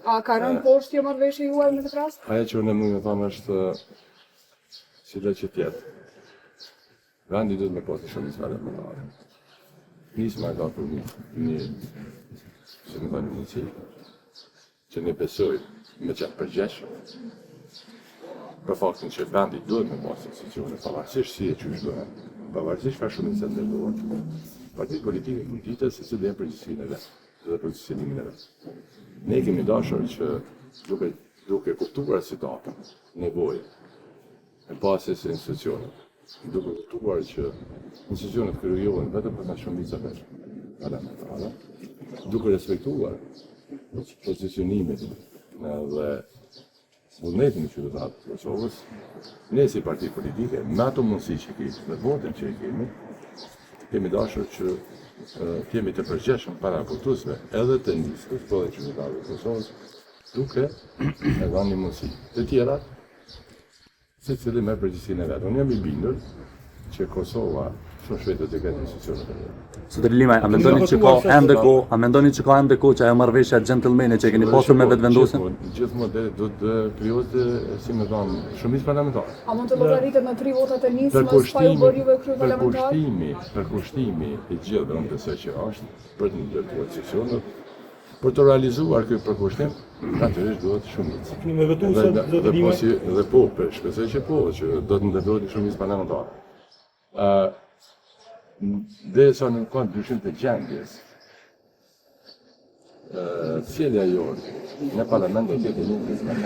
A ka rënë poshtë kjo marrëveshje juaj në këtë rast? Ajo që unë mund të them është sila që tjetë. Vendi duhet me pasë shumicë parlamentare. Nisma ka për një se më thani një që ne besoj me qenë përgjeshëm për faktin që vendi duhet me pasë institucione, pavarësisht si e qysh duhet, pavarësisht fa shumicë të ndërdohet. Partitë politike mund ditë se si dhe përgjithësinë e vetë dhe përgjithësimin e vetë. Ne kemi dashur që duke kuptuar situatën, nevojën e pasjes së institucioneve, duke kuptuar që institucionet krijohen vetëm për shumicën parlamentare, duke respektuar pozicionimin dhe vullnetin e qytetarëve të Kosovës, ne si parti politike, me ato mundësi që kemi, me votën që kemi dashur që jemi të përgjeshëm para votuesve edhe të nisës, po dhe qytetarëve të Kosovës, duke e dhënë një mundësi. Të tjerat, secili me përgjegjësinë e vet. Unë jam I bindur që Kosova shumë shpejt do të ketë institucionet e vetë. Zotëri Limaj, a mendoni që ka ende kohë që ajo marrëveshja gentlemane që e keni pasur me vetëvendosin? Gjithmonë do të krijohet, si më thon, shumicë parlamentare. A mund të llogaritet në 3 votat e nismës pa ju bërë juve kryeparlamentar? Përkushtimi I gjithë unë besoj që është për të ndërtuar institucionet, për të realizuar këtë përkushtim, natyrisht duhet shumicë. Me vetu se zotëri Limaj? Dhe po, shpresoj që po, që do të ndërtohet shumicë parlamentare. Dhe sa në kanë dyshim të gjendjes, sjellja jonë në parlament do të jetë një pjesë më e